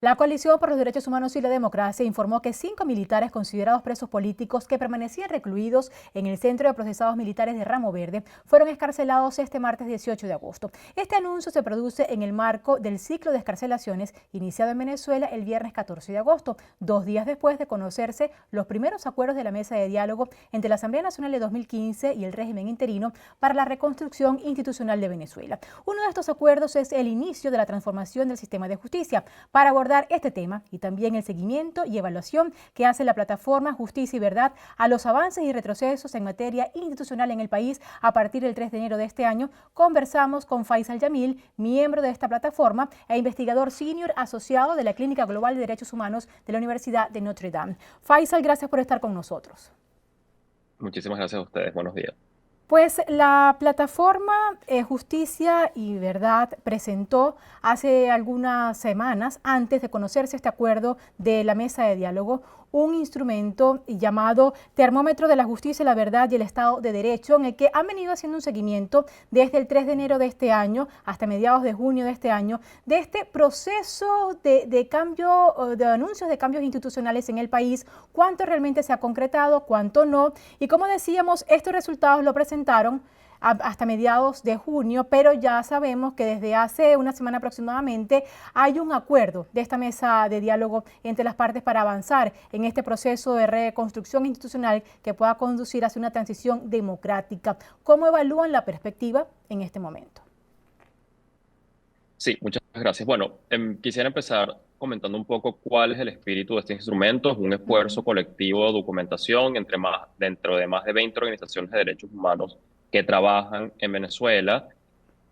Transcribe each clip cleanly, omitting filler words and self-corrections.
La Coalición por los Derechos Humanos y la Democracia informó que 5 militares considerados presos políticos que permanecían recluidos en el Centro de Procesados Militares de Ramo Verde fueron excarcelados este martes 18 de agosto. Este anuncio se produce en el marco del ciclo de excarcelaciones iniciado en Venezuela el viernes 14 de agosto, 2 días después de conocerse los primeros acuerdos de la mesa de diálogo entre la Asamblea Nacional de 2015 y el régimen interino para la reconstrucción institucional de Venezuela. Uno de estos acuerdos es el inicio de la transformación del sistema de justicia. Para abordar este tema y también el seguimiento y evaluación que hace la plataforma Justicia y Verdad a los avances y retrocesos en materia institucional en el país a partir del 3 de enero de este año, conversamos con Faisal Yamil, miembro de esta plataforma e investigador senior asociado de la Clínica Global de Derechos Humanos de la Universidad de Notre Dame. Faisal, gracias por estar con nosotros. Muchísimas gracias a ustedes. Buenos días. Pues la plataforma Justicia y Verdad presentó hace algunas semanas, antes de conocerse este acuerdo de la mesa de diálogo, un instrumento llamado Termómetro de la Justicia, la Verdad y el Estado de Derecho, en el que han venido haciendo un seguimiento desde el 3 de enero de este año hasta mediados de junio de este año, de este proceso de cambio, de anuncios de cambios institucionales en el país, cuánto realmente se ha concretado, cuánto no, y como decíamos, estos resultados lo presentaron hasta mediados de junio, pero ya sabemos que desde hace una semana aproximadamente hay un acuerdo de esta mesa de diálogo entre las partes para avanzar en este proceso de reconstrucción institucional que pueda conducir hacia una transición democrática. ¿Cómo evalúan la perspectiva en este momento? Sí, muchas gracias. Bueno, quisiera empezar comentando un poco cuál es el espíritu de este instrumento. Es un esfuerzo colectivo de documentación dentro de más de 20 organizaciones de derechos humanos que trabajan en Venezuela,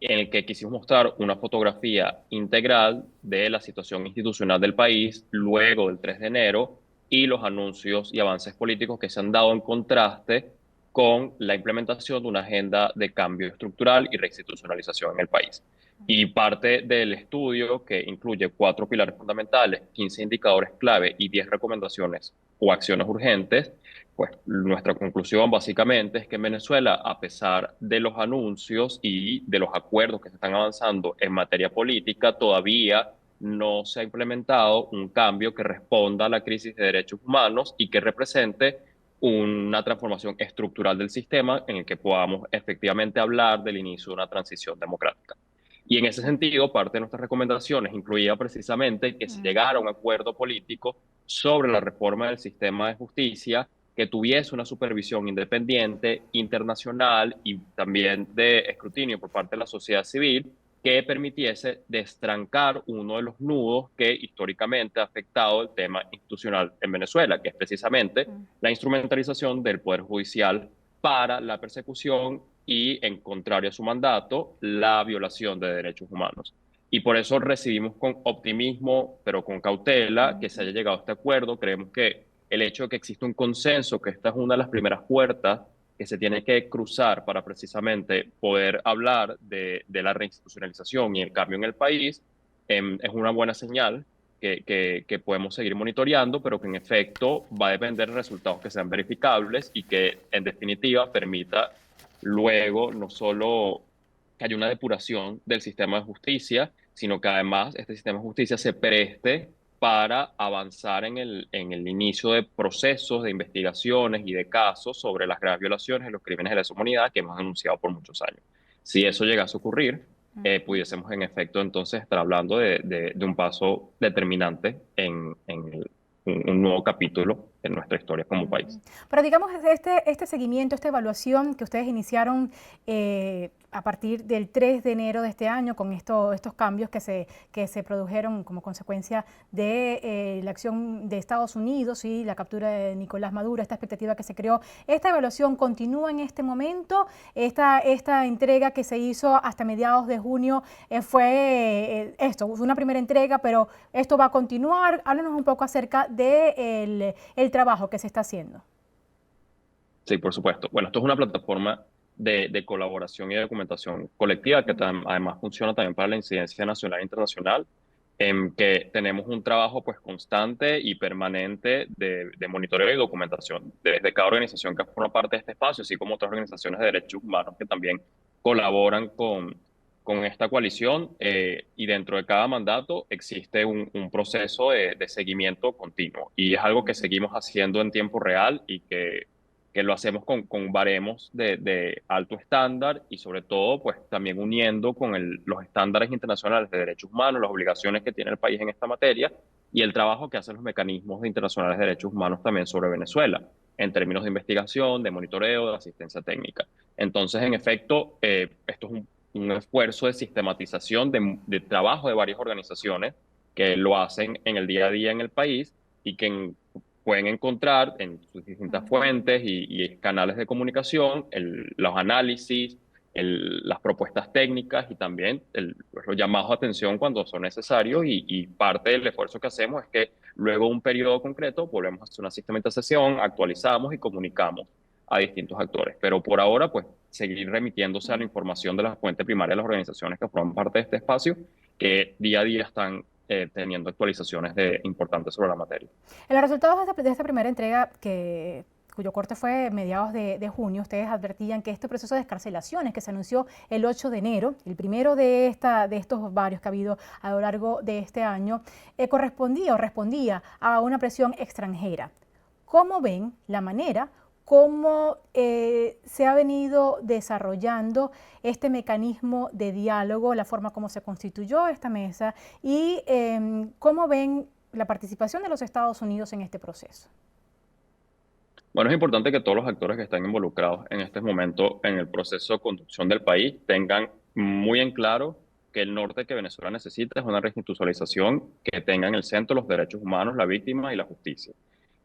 en el que quisimos mostrar una fotografía integral de la situación institucional del país luego del 3 de enero y los anuncios y avances políticos que se han dado en contraste con la implementación de una agenda de cambio estructural y reinstitucionalización en el país. Y parte del estudio, que incluye 4 pilares fundamentales, 15 indicadores clave y 10 recomendaciones o acciones urgentes, pues nuestra conclusión básicamente es que en Venezuela, a pesar de los anuncios y de los acuerdos que se están avanzando en materia política, todavía no se ha implementado un cambio que responda a la crisis de derechos humanos y que represente una transformación estructural del sistema en el que podamos efectivamente hablar del inicio de una transición democrática. Y en ese sentido, parte de nuestras recomendaciones incluía precisamente que se llegara a un acuerdo político sobre la reforma del sistema de justicia que tuviese una supervisión independiente, internacional y también de escrutinio por parte de la sociedad civil que permitiese destrancar uno de los nudos que históricamente ha afectado el tema institucional en Venezuela, que es precisamente la instrumentalización del Poder Judicial para la persecución y, en contrario a su mandato, la violación de derechos humanos. Y por eso recibimos con optimismo, pero con cautela, que se haya llegado a este acuerdo. Creemos que el hecho de que exista un consenso, que esta es una de las primeras puertas que se tiene que cruzar para precisamente poder hablar de la reinstitucionalización y el cambio en el país, es una buena señal que podemos seguir monitoreando, pero que en efecto va a depender de resultados que sean verificables y que en definitiva permita luego no solo que haya una depuración del sistema de justicia, sino que además este sistema de justicia se preste para avanzar en el inicio de procesos de investigaciones y de casos sobre las graves violaciones y los crímenes de lesa humanidad que hemos denunciado por muchos años. Si eso llegase a ocurrir, pudiésemos en efecto entonces estar hablando de un paso determinante en un nuevo capítulo en nuestra historia como país. Pero digamos, este seguimiento, esta evaluación que ustedes iniciaron a partir del 3 de enero de este año con estos cambios que se produjeron como consecuencia de la acción de Estados Unidos y la captura de Nicolás Maduro, esta expectativa que se creó, ¿esta evaluación continúa en este momento? Esta entrega que se hizo hasta mediados de junio fue una primera entrega, pero esto va a continuar. Háblanos un poco acerca del el trabajo que se está haciendo. Sí, por supuesto. Bueno, esto es una plataforma de colaboración y de documentación colectiva que además funciona también para la incidencia nacional e internacional, en que tenemos un trabajo pues constante y permanente de monitoreo y documentación desde cada organización que forma parte de este espacio, así como otras organizaciones de derechos humanos que también colaboran con esta coalición y dentro de cada mandato existe un proceso de seguimiento continuo y es algo que seguimos haciendo en tiempo real y que lo hacemos con baremos de alto estándar y sobre todo pues también uniendo con los estándares internacionales de derechos humanos, las obligaciones que tiene el país en esta materia y el trabajo que hacen los mecanismos internacionales de derechos humanos también sobre Venezuela en términos de investigación, de monitoreo, de asistencia técnica. Entonces, en efecto, esto es un esfuerzo de sistematización de trabajo de varias organizaciones que lo hacen en el día a día en el país y que pueden encontrar en sus distintas fuentes y canales de comunicación los análisis, las propuestas técnicas y también pues, los llamados a atención cuando son necesarios y parte del esfuerzo que hacemos es que luego de un periodo concreto volvemos a hacer una sistematización, actualizamos y comunicamos a distintos actores. Pero por ahora, pues, seguir remitiéndose a la información de la fuente primaria de las organizaciones que forman parte de este espacio, que día a día están teniendo actualizaciones importantes sobre la materia. En los resultados de esta primera entrega, cuyo corte fue mediados de junio, ustedes advertían que este proceso de excarcelaciones que se anunció el 8 de enero, el primero de estos varios que ha habido a lo largo de este año, correspondía o respondía a una presión extranjera. ¿Cómo ven la manera cómo se ha venido desarrollando este mecanismo de diálogo, la forma como se constituyó esta mesa y cómo ven la participación de los Estados Unidos en este proceso? Bueno, es importante que todos los actores que están involucrados en este momento en el proceso de conducción del país tengan muy en claro que el norte que Venezuela necesita es una reinstitucionalización que tenga en el centro los derechos humanos, la víctima y la justicia.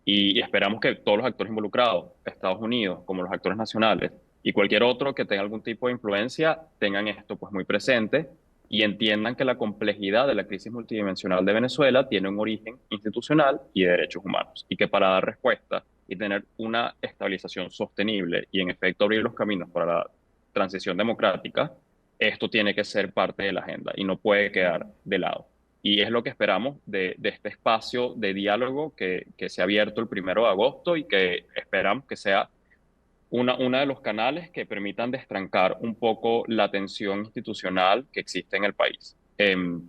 Y esperamos que todos los actores involucrados, Estados Unidos, como los actores nacionales y cualquier otro que tenga algún tipo de influencia, tengan esto pues muy presente y entiendan que la complejidad de la crisis multidimensional de Venezuela tiene un origen institucional y de derechos humanos y que para dar respuesta y tener una estabilización sostenible y en efecto abrir los caminos para la transición democrática, esto tiene que ser parte de la agenda y no puede quedar de lado. Y es lo que esperamos de este espacio de diálogo que se ha abierto el 1 de agosto y que esperamos que sea uno de los canales que permitan destrancar un poco la tensión institucional que existe en el país.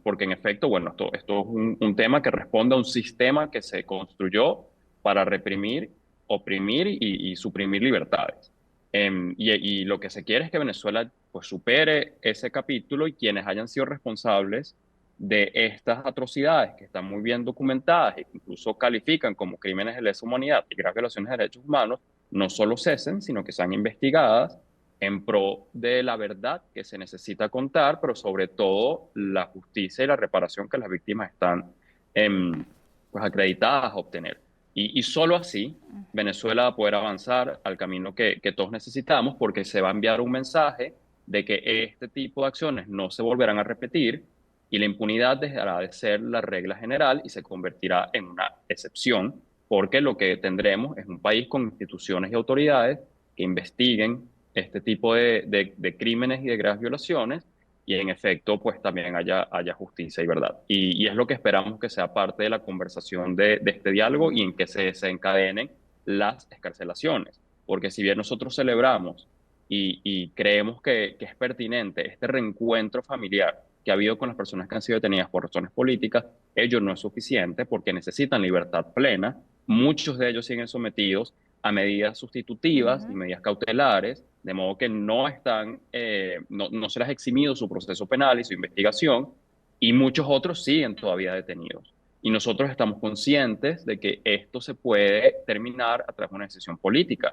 Porque en efecto, bueno, esto es un tema que responde a un sistema que se construyó para reprimir, oprimir y suprimir libertades. Y lo que se quiere es que Venezuela pues, supere ese capítulo y quienes hayan sido responsables de estas atrocidades que están muy bien documentadas e incluso califican como crímenes de lesa humanidad y graves violaciones de derechos humanos, no solo cesen, sino que sean investigadas en pro de la verdad que se necesita contar, pero sobre todo la justicia y la reparación que las víctimas están pues acreditadas a obtener. Y solo así Venezuela va a poder avanzar al camino que todos necesitamos, porque se va a enviar un mensaje de que este tipo de acciones no se volverán a repetir y la impunidad dejará de ser la regla general y se convertirá en una excepción, porque lo que tendremos es un país con instituciones y autoridades que investiguen este tipo de crímenes y de graves violaciones y en efecto pues también haya justicia y verdad. Y es lo que esperamos que sea parte de la conversación de este diálogo y en que se desencadenen las excarcelaciones, porque si bien nosotros celebramos y creemos que es pertinente este reencuentro familiar que ha habido con las personas que han sido detenidas por razones políticas, ello no es suficiente porque necesitan libertad plena. Muchos de ellos siguen sometidos a medidas sustitutivas y medidas cautelares, de modo que no se les ha eximido su proceso penal y su investigación, y muchos otros siguen todavía detenidos. Y nosotros estamos conscientes de que esto se puede terminar a través de una decisión política.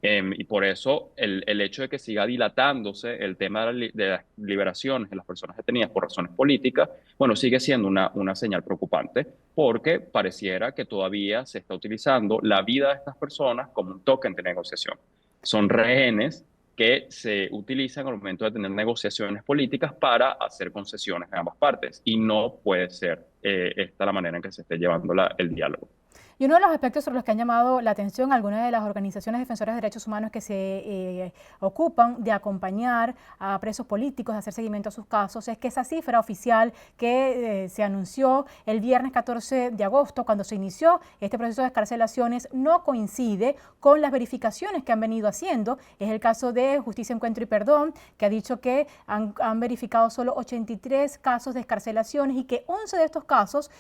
Y por eso el hecho de que siga dilatándose el tema de las liberaciones de las personas detenidas por razones políticas, bueno, sigue siendo una señal preocupante porque pareciera que todavía se está utilizando la vida de estas personas como un token de negociación. Son rehenes que se utilizan al momento de tener negociaciones políticas para hacer concesiones en ambas partes y no puede ser esta la manera en que se esté llevando el diálogo. Y uno de los aspectos sobre los que han llamado la atención algunas de las organizaciones defensoras de derechos humanos que se ocupan de acompañar a presos políticos, de hacer seguimiento a sus casos, es que esa cifra oficial que se anunció el viernes 14 de agosto, cuando se inició este proceso de excarcelaciones, no coincide con las verificaciones que han venido haciendo. Es el caso de Justicia, Encuentro y Perdón, que ha dicho que han verificado solo 83 casos de excarcelaciones y que 11 de estos casos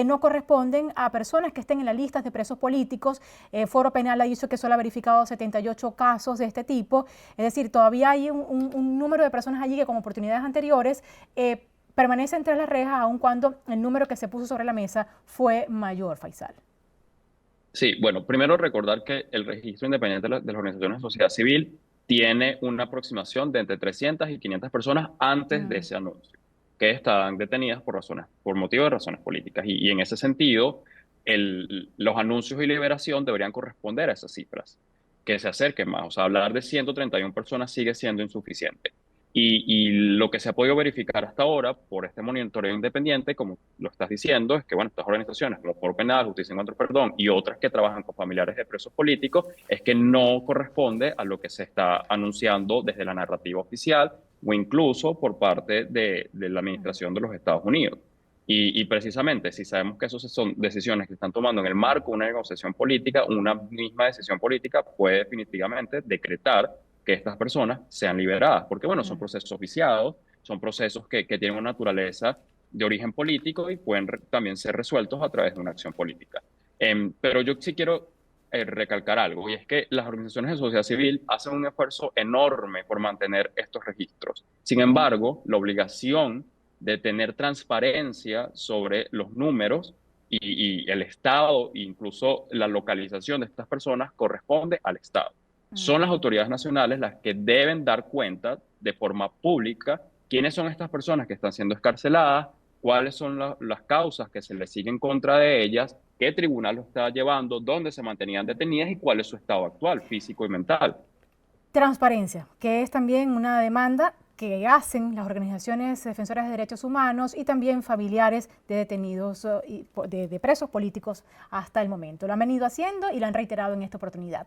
no corresponden a personas que estén en la lista de presos políticos. Foro Penal ha dicho que solo ha verificado 78 casos de este tipo. Es decir, todavía hay un número de personas allí que con oportunidades anteriores permanecen tras las rejas, aun cuando el número que se puso sobre la mesa fue mayor, Faisal. Sí, bueno, primero recordar que el registro independiente de las organizaciones de sociedad civil tiene una aproximación de entre 300 y 500 personas antes de ese anuncio, que estaban detenidas por motivo de razones políticas. Y en ese sentido, los anuncios y liberación deberían corresponder a esas cifras, que se acerquen más. O sea, hablar de 131 personas sigue siendo insuficiente. Y lo que se ha podido verificar hasta ahora por este monitoreo independiente, como lo estás diciendo, es que bueno, estas organizaciones como Foro Penal, Justicia, Encuentro y Perdón y otras que trabajan con familiares de presos políticos, es que no corresponde a lo que se está anunciando desde la narrativa oficial o incluso por parte de la administración de los Estados Unidos. Y precisamente, si sabemos que esas son decisiones que están tomando en el marco de una negociación política, una misma decisión política puede definitivamente decretar que estas personas sean liberadas, porque bueno, son procesos oficiados, son procesos que tienen una naturaleza de origen político y pueden también ser resueltos a través de una acción política. Pero yo sí quiero recalcar algo, y es que las organizaciones de sociedad civil hacen un esfuerzo enorme por mantener estos registros. Sin embargo, la obligación de tener transparencia sobre los números y el estado, incluso la localización de estas personas, corresponde al Estado. Son las autoridades nacionales las que deben dar cuenta de forma pública quiénes son estas personas que están siendo escarceladas, cuáles son las causas que se les siguen contra de ellas, qué tribunal lo está llevando, dónde se mantenían detenidas y cuál es su estado actual, físico y mental. Transparencia, que es también una demanda que hacen las organizaciones defensoras de derechos humanos y también familiares de detenidos de presos políticos hasta el momento. Lo han venido haciendo y lo han reiterado en esta oportunidad.